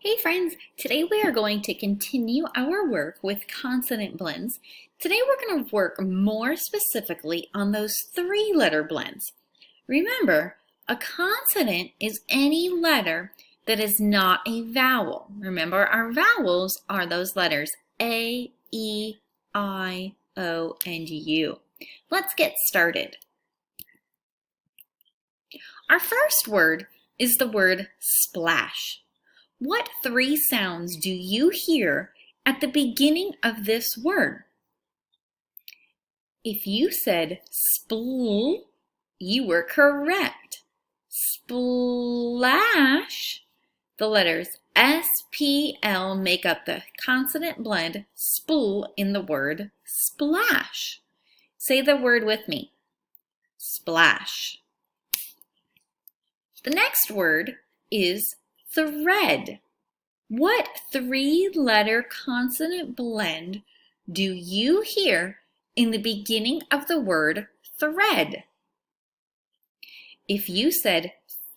Hey friends, today we are going to continue our work with consonant blends. Today we're going to work more specifically on those three-letter blends. Remember, a consonant is any letter that is not a vowel. Remember, our vowels are those letters A, E, I, O, and U. Let's get started. Our first word is the word splash. What three sounds do you hear at the beginning of this word? If you said spl, you were correct. Splash, the letters S-P-L make up the consonant blend spl in the word splash. Say the word with me. Splash. The next word is thread. What three-letter consonant blend do you hear in the beginning of the word thread? If you said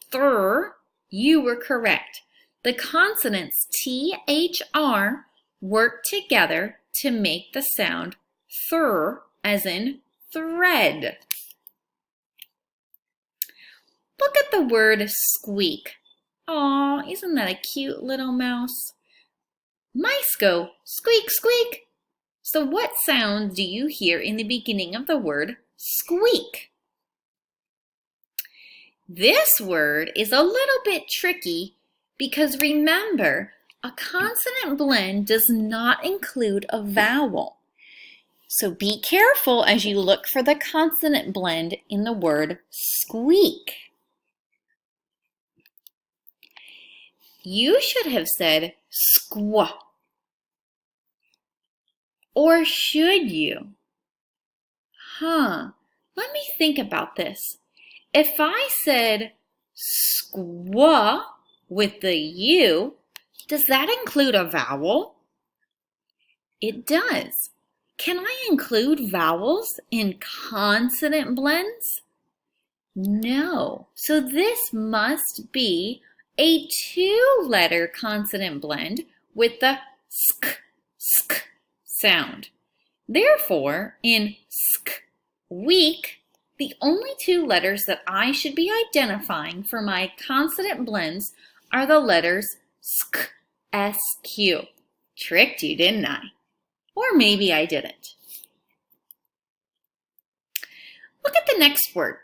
thr, you were correct. The consonants T-H-R work together to make the sound thr, as in thread. Look at the word squeak. Aw, isn't that a cute little mouse? Mice go squeak, squeak. So what sound do you hear in the beginning of the word squeak? This word is a little bit tricky because remember, a consonant blend does not include a vowel. So be careful as you look for the consonant blend in the word squeak. You should have said squaw. Or should you? Let me think about this. If I said squaw with the U, does that include a vowel? It does. Can I include vowels in consonant blends? No. So this must be a two-letter consonant blend with the sk sound. Therefore, in squeak, the only two letters that I should be identifying for my consonant blends are the letters sk, sq. Tricked you, didn't I? Or maybe I didn't. Look at the next word.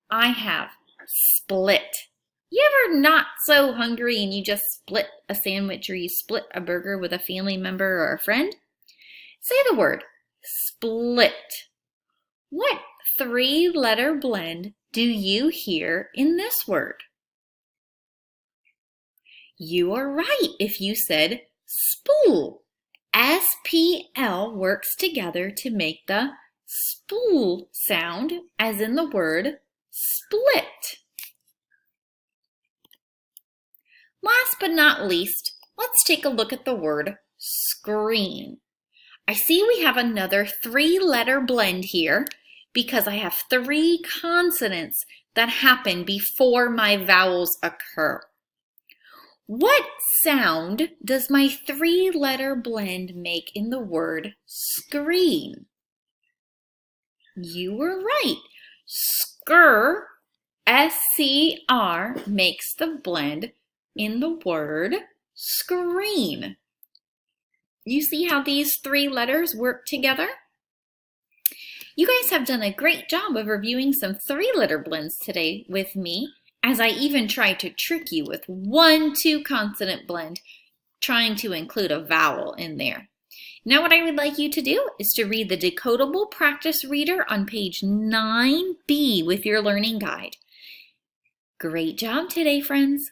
I have split. You ever not so hungry and you just split a sandwich or you split a burger with a family member or a friend? Say the word split. What three-letter blend do you hear in this word? You are right if you said spool. S-P-L works together to make the spool sound, as in the word split. Last but not least, let's take a look at the word screen. I see we have another three-letter blend here because I have three consonants that happen before my vowels occur. What sound does my three-letter blend make in the word screen? You were right. Skr, S-C-R, makes the blend in the word screen. You see how these three letters work together? You guys have done a great job of reviewing some three-letter blends today with me, as I even tried to trick you with 1-2 consonant blend, trying to include a vowel in there. Now what I would like you to do is to read the Decodable Practice Reader on page 9B with your learning guide. Great job today, friends.